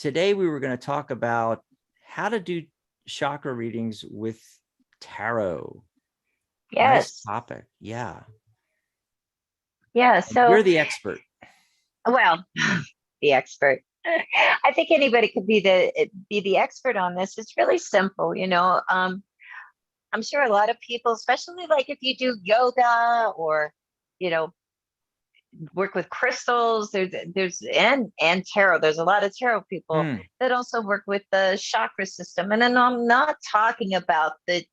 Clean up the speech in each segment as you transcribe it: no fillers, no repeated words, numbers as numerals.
today we were going to talk about how to do chakra readings with tarot. Yes. Nice topic. Yeah. Yeah. And So you're the expert. well, the expert. I think anybody could be the expert on this. It's really simple, you know. I'm sure a lot of people, especially like if you do yoga or, you know, work with crystals, there's and tarot. There's a lot of tarot people that also work with the chakra system. And then I'm not talking about the,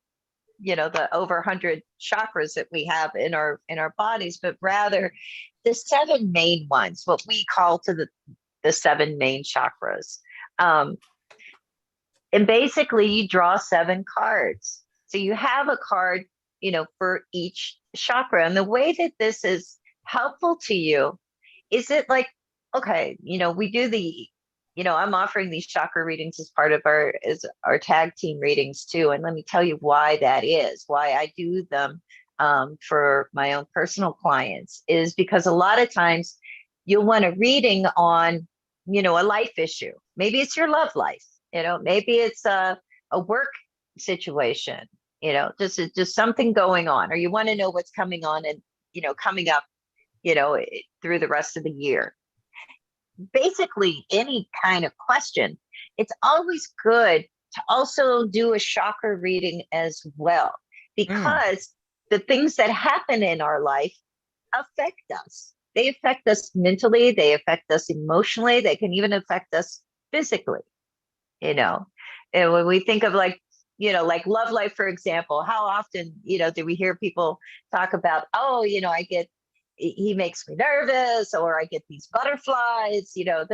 you know, the over 100 chakras that we have in our bodies, but rather the 7 main ones, what we call to the 7 main chakras. And basically you draw 7 cards. So you have a card, you know, for each chakra. And the way that this is helpful to you is it like, okay, you know, we do the, you know, I'm offering these chakra readings as part of our tag team readings too. And let me tell you why that is, why I do them for my own personal clients, is because a lot of times you'll want a reading on, you know, a life issue. Maybe it's your love life, you know, maybe it's a work situation, you know, just something going on, or you want to know what's coming on and, you know, coming up, you know, through the rest of the year. Basically, any kind of question, it's always good to also do a chakra reading as well, because the things that happen in our life affect us. They affect us mentally, they affect us emotionally, they can even affect us physically, you know. And when we think of like, you know, like love life, for example, how often, you know, do we hear people talk about, oh, you know, he makes me nervous, or I get these butterflies, you know,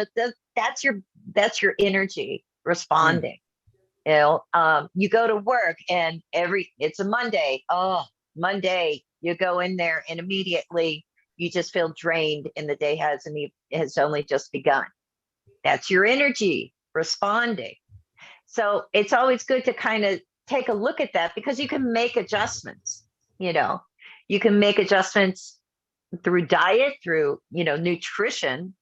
that's your energy responding. You know, you go to work and it's a Monday. Oh, Monday, you go in there and immediately you just feel drained and the day has only just begun. That's your energy responding. So it's always good to kind of take a look at that, because you can make adjustments, you know, you can make adjustments through diet, through, you know, nutrition,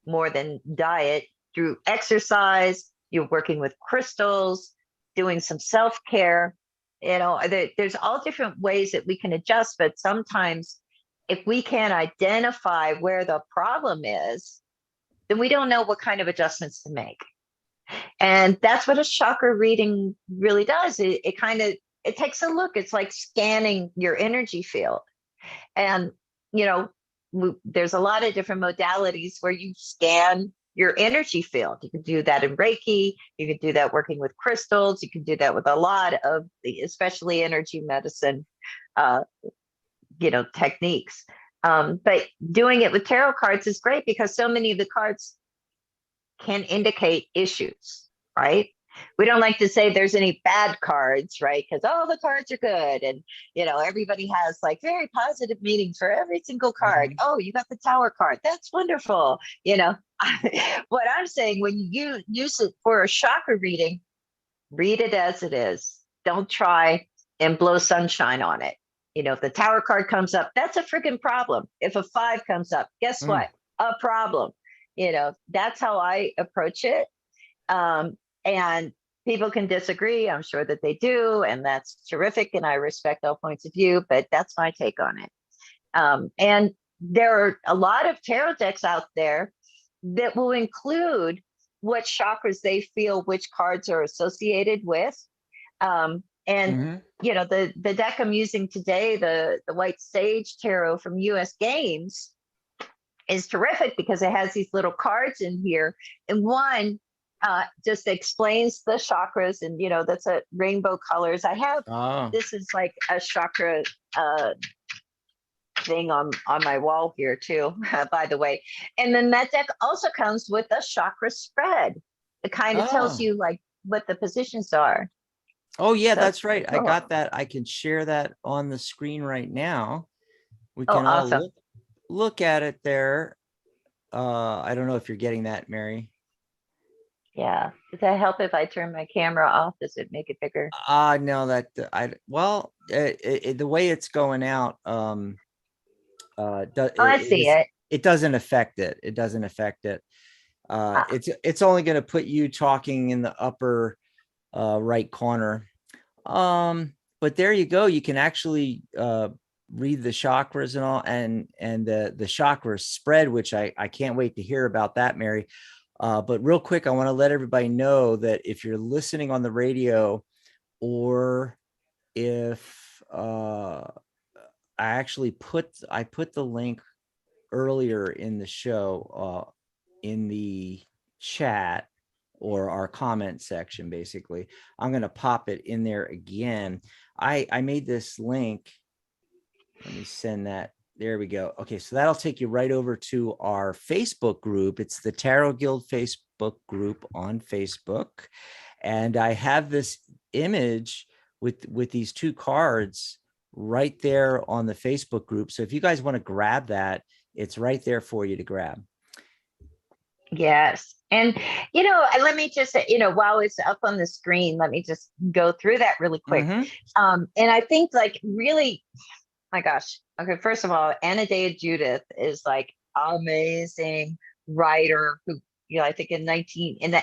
more than diet, through exercise, you're working with crystals, doing some self-care, you know, there's all different ways that we can adjust. But sometimes if we can't identify where the problem is, then we don't know what kind of adjustments to make. And that's what a chakra reading really does. It kind of, it takes a look. It's like scanning your energy field. And, you know, there's a lot of different modalities where you scan your energy field. You can do that in Reiki. You can do that working with crystals. You can do that with a lot of especially energy medicine, you know, techniques. But doing it with tarot cards is great, because so many of the cards can indicate issues, right? We don't like to say there's any bad cards, right? Because all the cards are good. And, you know, everybody has like very positive meanings for every single card. Oh, you got the Tower card. That's wonderful. You know, what I'm saying, when you use it for a chakra reading, read it as it is. Don't try and blow sunshine on it. You know, if the Tower card comes up, that's a freaking problem. If a 5 comes up, guess what? A problem. You know, that's how I approach it. And people can disagree. I'm sure that they do. And that's terrific. And I respect all points of view, but that's my take on it. And there are a lot of tarot decks out there that will include what chakras they feel which cards are associated with. You know, the deck I'm using today, the White Sage Tarot from US Games, is terrific because it has these little cards in here, and one just explains the chakras, and you know, that's a rainbow colors. I have this is like a chakra thing on my wall here too, by the way. And then that deck also comes with a chakra spread. It kind of tells you like what the positions are. Oh yeah, so, that's right. I got that. I can share that on the screen right now. We can all look at it there. I don't know if you're getting that, Mary. Yeah. Does that help if I turn my camera off? Does it make it bigger? No, that the way it's going out, I see it. It doesn't affect it. It doesn't affect it. It's only going to put you talking in the upper right corner. But there you go. You can actually read the chakras and all, and the chakra spread, which I can't wait to hear about that, Mary. But real quick, I want to let everybody know that if you're listening on the radio, or if I put the link earlier in the show in the chat or our comment section, basically. I'm going to pop it in there again. I made this link. Let me send that. There we go. Okay, so that'll take you right over to our Facebook group. It's the Tarot Guild Facebook group on Facebook. And I have this image with these two cards right there on the Facebook group. So if you guys want to grab that, it's right there for you to grab. Yes. And, let me just say, while it's up on the screen, let me just go through that really quick. And I think really, my gosh. Okay. First of all, Anadea Judith is amazing writer who, I think in the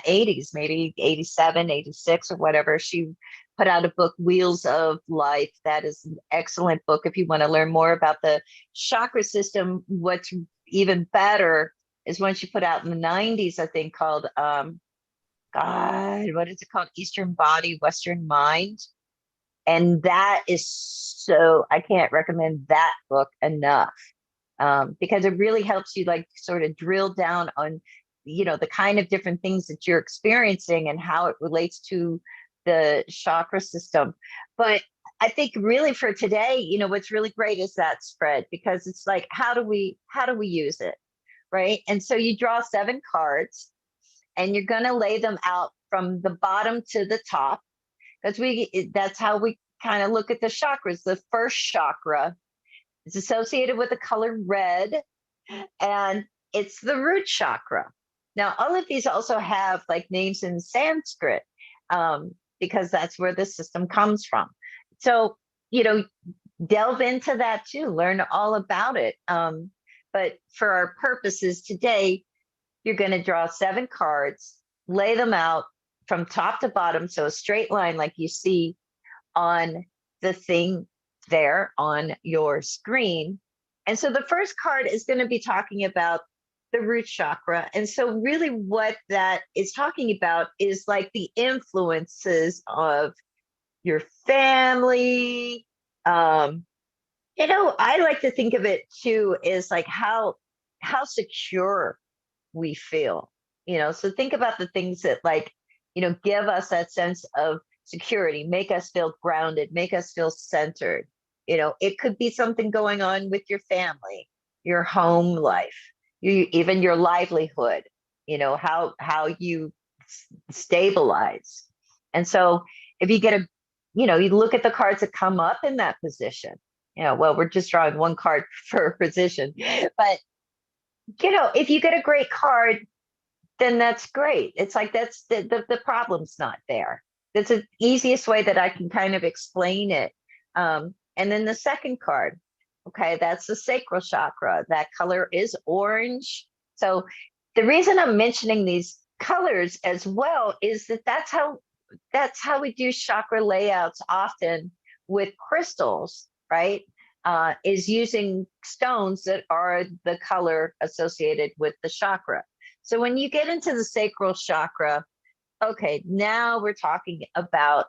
80s, maybe 87, 86 or whatever, she put out a book, Wheels of Life. That is an excellent book. If you want to learn more about the chakra system, what's even better is one she put out in the 90s, I think, called, what is it called? Eastern Body, Western Mind. And that is I can't recommend that book enough, because it really helps you sort of drill down on, the kind of different things that you're experiencing and how it relates to the chakra system. But I think really for today, what's really great is that spread, because it's how do we use it? Right. And so you draw 7 cards and you're going to lay them out from the bottom to the top. That's how we kind of look at the chakras. The first chakra is associated with the color red, and it's the root chakra. Now, all of these also have names in Sanskrit, because that's where the system comes from. So, delve into that too, learn all about it. But for our purposes today, you're going to draw 7 cards, lay them out from top to bottom, so a straight line like you see on the thing there on your screen. And so the first card is going to be talking about the root chakra. And so really what that is talking about is the influences of your family. I like to think of it too as how secure we feel. So think about the things that give us that sense of security, make us feel grounded, make us feel centered. It could be something going on with your family, your home life, even your livelihood, how you stabilize. And so if you get you look at the cards that come up in that position, well, we're just drawing one card per position, but if you get a great card, then that's great. It's that's the problem's not there. That's the easiest way that I can kind of explain it. And then the second card, okay, that's the sacral chakra. That color is orange. So the reason I'm mentioning these colors as well is that's how we do chakra layouts often with crystals, right? Is using stones that are the color associated with the chakra. So when you get into the sacral chakra, okay, now we're talking about,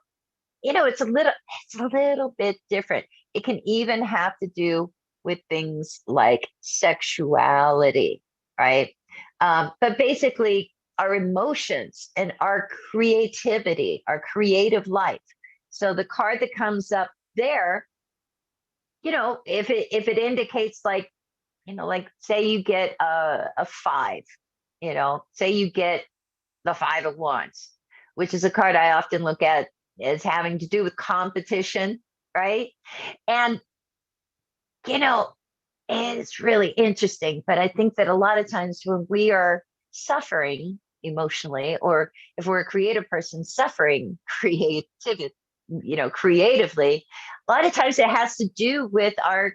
it's a little bit different. It can even have to do with things like sexuality, right? But basically our emotions and our creativity, our creative life. So the card that comes up there, if it indicates say you get a 5, say you get the 5 of Wands, which is a card I often look at as having to do with competition, right? And, it's really interesting, but I think that a lot of times when we are suffering emotionally, or if we're a creative person suffering creatively, a lot of times it has to do with our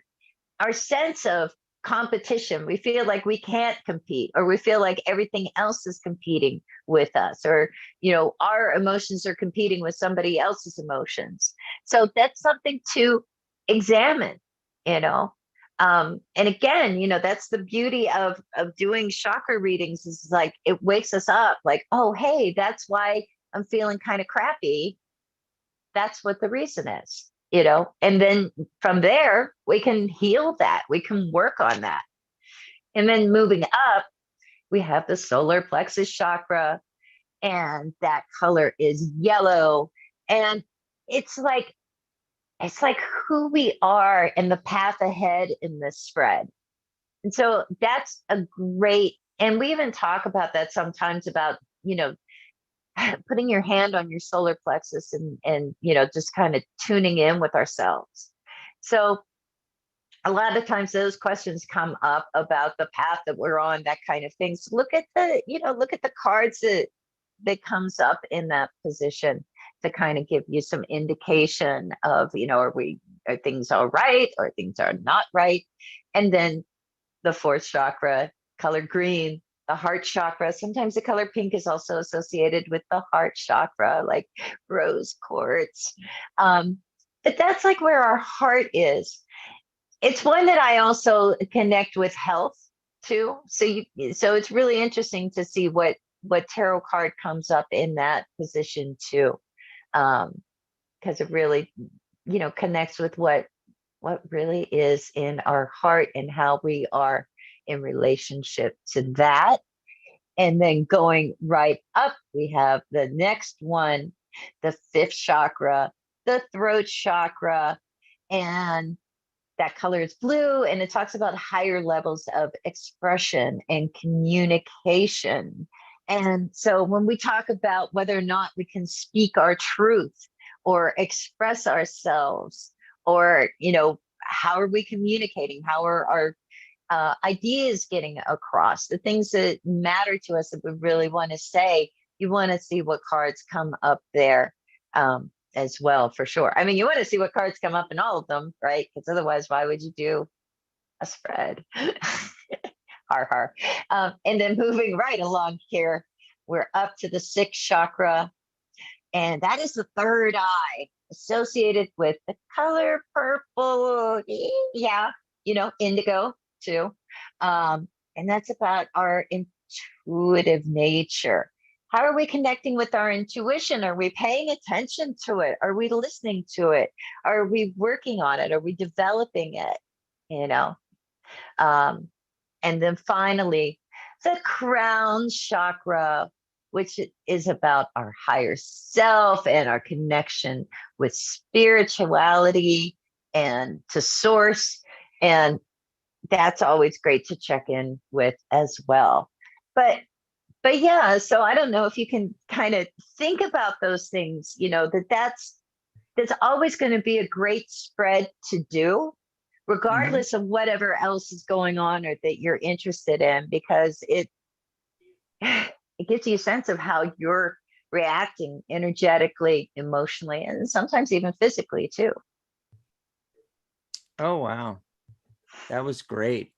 sense of competition. We feel like we can't compete, or we feel like everything else is competing with us, or, you know, our emotions are competing with somebody else's emotions. So that's something to examine, you know. And again, you know, that's the beauty of doing chakra readings, is like, it wakes us up like, oh, hey, that's why I'm feeling kind of crappy. That's what the reason is, you know. And then from there, we can heal that, we can work on that. And then moving up, we have the solar plexus chakra, and that color is yellow. And it's like who we are and the path ahead in this spread. And so that's a great, and we even talk about that sometimes, about, you know, putting your hand on your solar plexus and you know, just kind of tuning in with ourselves. So a lot of times those questions come up about the path that we're on, that kind of thing. So look at the, you know, look at the cards that comes up in that position, to kind of give you some indication of, you know, are things all right, or things are not right. And then the fourth chakra, color green, the heart chakra. Sometimes the color pink is also associated with the heart chakra, like rose quartz. But that's like where our heart is. It's one that I also connect with health too. So it's really interesting to see what tarot card comes up in that position too, because it really, you know, connects with what really is in our heart and how we are in relationship to that. And then going right up, we have the next one, the fifth chakra, the throat chakra, and that color is blue, and it talks about higher levels of expression and communication. And so when we talk about whether or not we can speak our truth or express ourselves, or, you know, how are we communicating, how are our ideas getting across, the things that matter to us that we really want to say, you want to see what cards come up there. As well, for sure. I mean, you want to see what cards come up in all of them, right? Because otherwise, why would you do a spread? Har har. And then moving right along here, we're up to the sixth chakra, and that is the third eye, associated with the color purple. Yeah, you know, indigo too. And that's about our intuitive nature. How are we connecting with our intuition? Are we paying attention to it? Are we listening to it? Are we working on it? Are we developing it? You know? And then finally, the crown chakra, which is about our higher self and our connection with spirituality and to source. And that's always great to check in with as well. But yeah, so I don't know if you can kind of think about those things, you know, that's always going to be a great spread to do, regardless of whatever else is going on or that you're interested in, because it gives you a sense of how you're reacting energetically, emotionally, and sometimes even physically too. Oh, wow. That was great.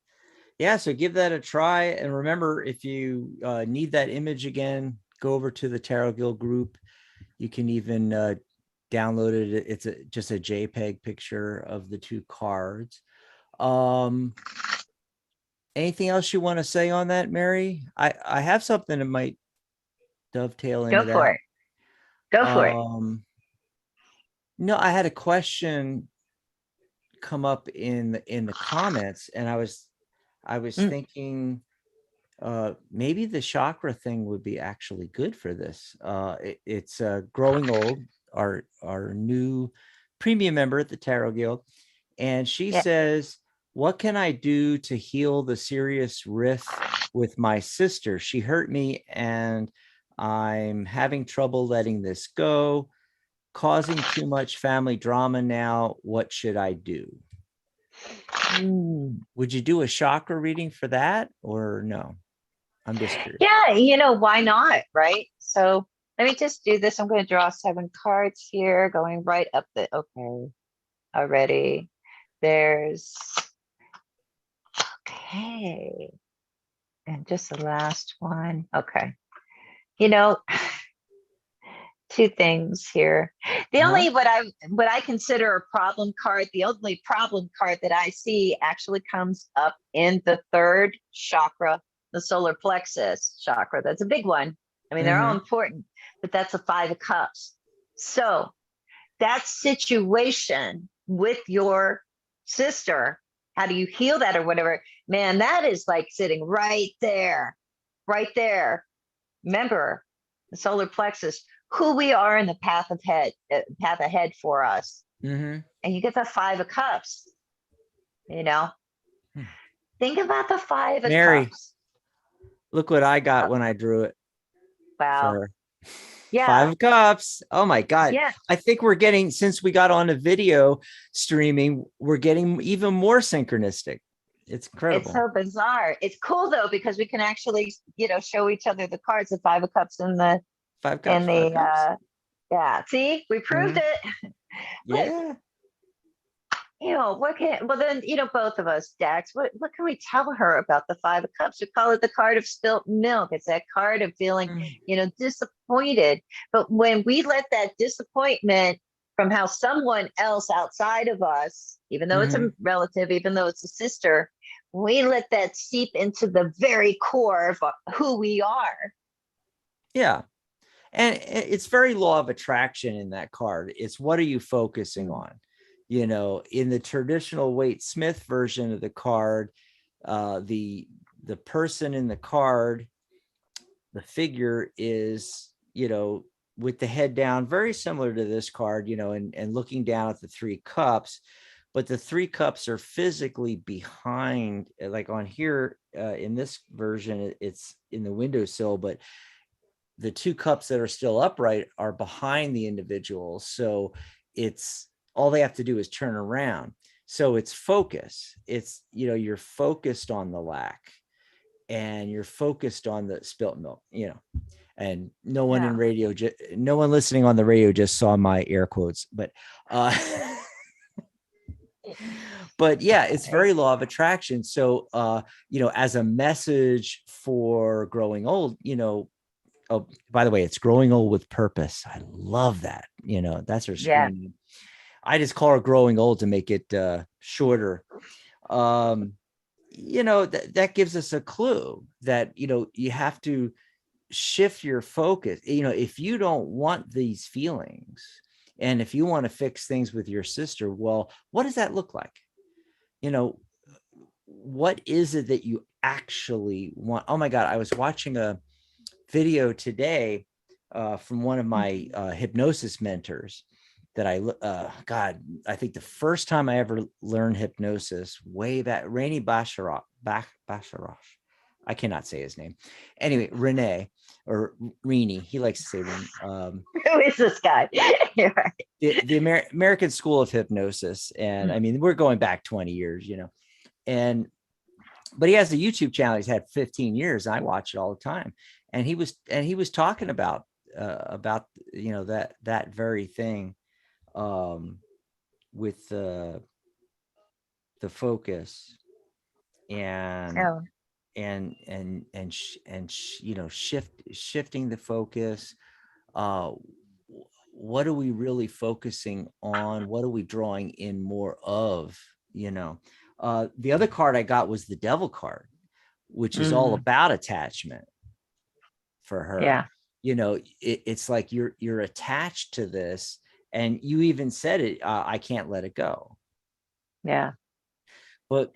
Yeah, so give that a try. And remember, if you need that image again, go over to the Tarot Guild group. You can even download it. It's just a JPEG picture of the two cards. Anything else you want to say on that, Mary? I have something that might dovetail into that. Go for it. Go for it. No, I had a question come up in the comments, and I was thinking maybe the chakra thing would be actually good for this. It's growing old, our new premium member at the Tarot Guild, and she says, what can I do to heal the serious rift with my sister? She hurt me and I'm having trouble letting this go, causing too much family drama now. What should I do? Would you do a chakra reading for that, or no? I'm just curious. Yeah, you know, why not, right? So let me just do this. I'm going to draw 7 cards here, going right up the, okay, already. There's, Okay. And just the last one. Okay. Two things here. The only what I consider a problem card, the only problem card that I see actually comes up in the third chakra, the solar plexus chakra. That's a big one. I mean, they're all important, but that's a 5 of cups. So that situation with your sister, how do you heal that or whatever? Man, that is like sitting right there, right there. Remember, the solar plexus, who we are in the path ahead for us. And you get the 5 of cups, think about the 5 of Mary, cups. look what I got when I drew it. Wow. For Yeah. 5 of cups. Oh my God. Yeah. I think we're getting, since we got on a video streaming, we're getting even more synchronistic. It's incredible. It's so bizarre. It's cool though, because we can actually, show each other the cards, the 5 of cups and the 5 cups. and the 5 cups. Yeah. See, we proved it. Yeah. Both of us, Dax, what can we tell her about the 5 of cups? We call it the card of spilt milk. It's that card of feeling, disappointed. But when we let that disappointment from how someone else outside of us, even though it's a relative, even though it's a sister, we let that seep into the very core of who we are. Yeah. And it's very law of attraction in that card. It's what are you focusing on? In the traditional Waite Smith version of the card, the person in the card, the figure is, with the head down, very similar to this card, and looking down at the 3 cups, but the 3 cups are physically behind, like on here, in this version, it's in the windowsill, but the 2 cups that are still upright are behind the individual. So it's, all they have to do is turn around. So it's focus. It's, you're focused on the lack and you're focused on the spilt milk, and no one in radio, no one listening on the radio just saw my air quotes, but, but yeah, it's very law of attraction. So, as a message for growing old, oh, by the way, it's growing old with purpose. I love that. That's her screen. Yeah. I just call her growing old to make it shorter. That gives us a clue that, you have to shift your focus. If you don't want these feelings and if you want to fix things with your sister, well, what does that look like? What is it that you actually want? Oh my God. I was watching a video today from one of my hypnosis mentors that I think the first time I ever learned hypnosis, way back, Rainy Basharosh. I cannot say his name. Anyway, Renee or Rini, he likes to say Rini. Who is this guy? The American School of Hypnosis. And I mean, we're going back 20 years, but he has a YouTube channel. He's had 15 years. And I watch it all the time. And he was talking about that very thing, with the focus and shifting the focus. What are we really focusing on? What are we drawing in more of? The other card I got was the Devil card, which is all about attachment for her. Yeah. It's like you're attached to this, and you even said it, I can't let it go. Yeah. But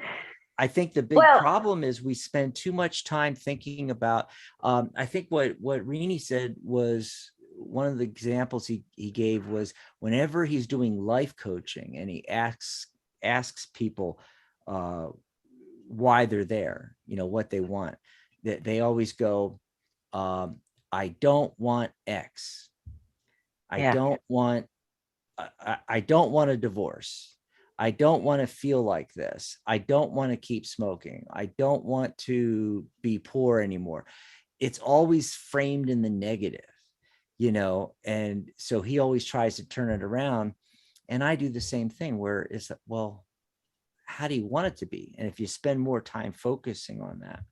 I think the big problem is we spend too much time thinking about, I think what Rini said was, one of the examples he gave was whenever he's doing life coaching and he asks people why they're there, what they want, that they always go, I don't want X. I don't want a divorce. I don't want to feel like this. I don't want to keep smoking. I don't want to be poor anymore. It's always framed in the negative, and so he always tries to turn it around. And I do the same thing where it's, well, how do you want it to be? And if you spend more time focusing on that.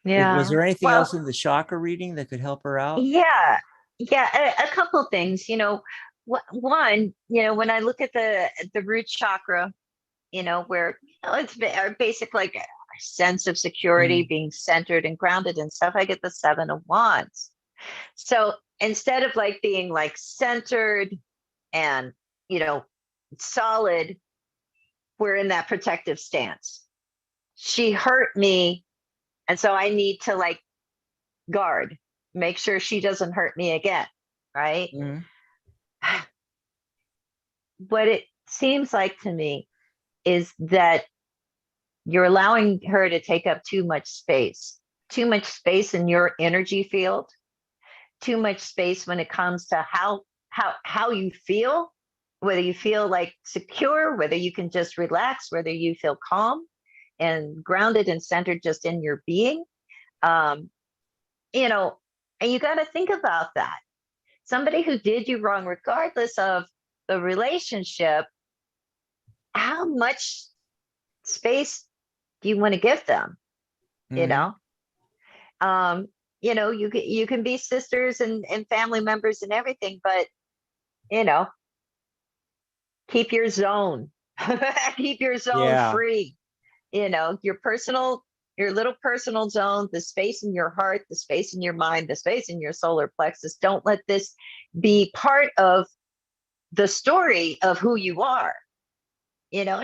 Was Yeah. there anything Well, else in the chakra reading that could help her out? yeah. Yeah. A couple things, one, when I look at the root chakra, where it's basic, like a sense of security, Mm, being centered and grounded and stuff, I get the 7 of Wands. So instead of like being like centered and, you know, solid, we're in that protective stance. She hurt me. And so I need to like guard, make sure she doesn't hurt me again. Right. mm, What it seems like to me is that you're allowing her to take up too much space in your energy field, too much space when it comes to how you feel, whether you feel like secure, whether you can just relax, whether you feel calm and grounded and centered just in your being. um you know and you got to think about that. Somebody who did you wrong, regardless of the relationship, how much space do you want to give them? you mm. know um you can be sisters and family members and everything, but you know keep your zone. Keep your zone Yeah. free. Your little personal zone, the space in your heart, the space in your mind, the space in your solar plexus. Don't let this be part of the story of who you are.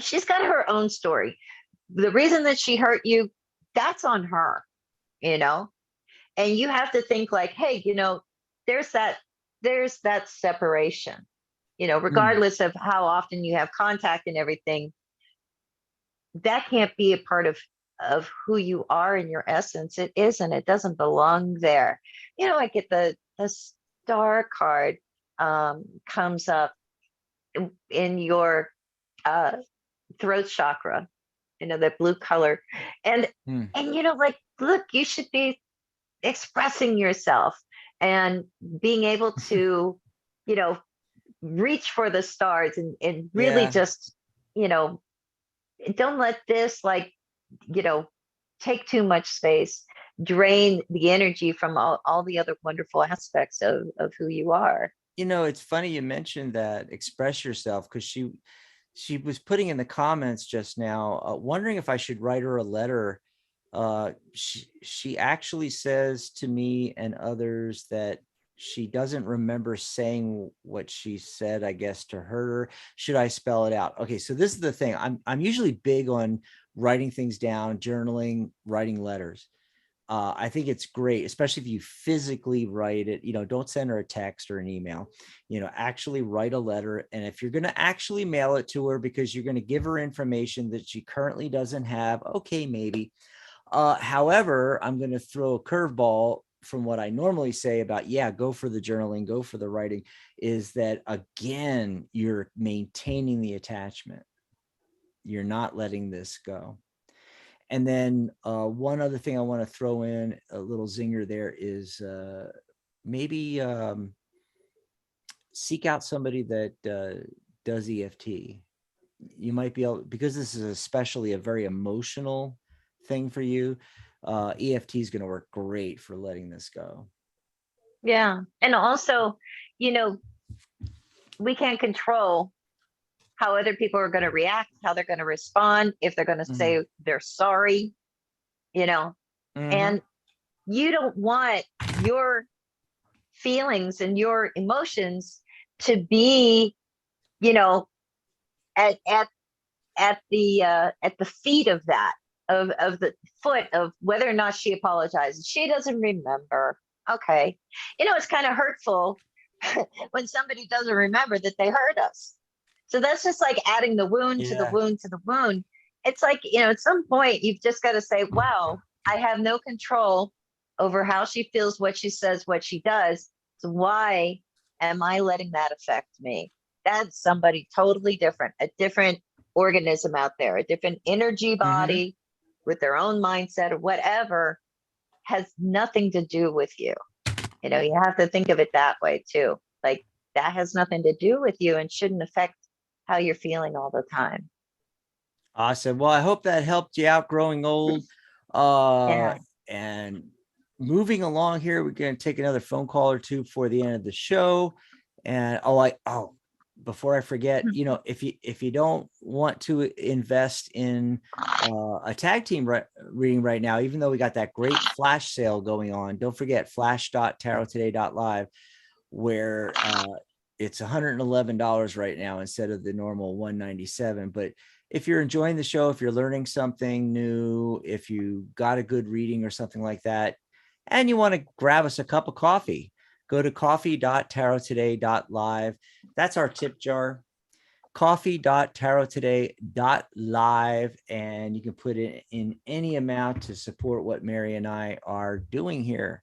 She's got her own story. The reason that she hurt you, that's on her. you know and you have to think like, hey, there's that there's that separation. Mm. Regardless of how often you have contact and everything, that can't be a part of who you are in your essence. It isn't. It doesn't belong there. I get the star card comes up in your uh throat chakra, that blue color. and Mm. and like, look, you should be expressing yourself and being able to you know reach for the stars and really Yeah. just you know don't let this, like, you know take too much space, drain the energy from all the other wonderful aspects of who you are. It's funny you mentioned that, express yourself, because she was putting in the comments just now, wondering if I should write her a letter. She actually says to me and others that she doesn't remember saying what she said, I guess, to her. Should I spell it out? Okay, so this is the thing. I'm usually big on writing things down, journaling, writing letters. I think it's great, especially if you physically write it. Don't send her a text or an email. Actually write a letter. And if you're going to actually mail it to her because you're going to give her information that she currently doesn't have, okay, maybe. However, I'm going to throw a curveball from what I normally say about, yeah, go for the journaling, go for the writing, is that, again, you're maintaining the attachment. You're not letting this go. And then one other thing I want to throw in, a little zinger there, is maybe seek out somebody that does EFT. You might be able, because this is especially a very emotional thing for you. EFT is going to work great for letting this go. Yeah. And also, you know we can't control how other people are going to react, how they're going to respond, if they're going to Mm-hmm. say they're sorry. you know Mm-hmm. and you don't want your feelings and your emotions to be, you know at at at the feet of that, of the foot of whether or not she apologizes. She doesn't remember. Okay. It's kind of hurtful when somebody doesn't remember that they hurt us. So that's just like adding the wound to the Yeah. wound to the wound. It's like, at some point you've just got to say, wow, I have no control over how she feels, what she says, what she does. So why am I letting that affect me? That's somebody totally different, a different organism out there, a different energy Mm-hmm. body with their own mindset or whatever, has nothing to do with you. You have to think of it that way too. Like, that has nothing to do with you and shouldn't affect how you're feeling all the time. Awesome. Well, I hope that helped you out growing old. Yeah. And moving along here, we're going to take another phone call or two before the end of the show. And before I forget, if you don't want to invest in a tag team reading right now, even though we got that great flash sale going on, don't forget flash.tarottoday.live, where it's $111 right now instead of the normal $197. But if you're enjoying the show, if you're learning something new, if you got a good reading or something like that, and you want to grab us a cup of coffee, go to coffee.tarottoday.live. That's our tip jar, coffee.tarottoday.live. And you can put it in any amount to support what Mary and I are doing here.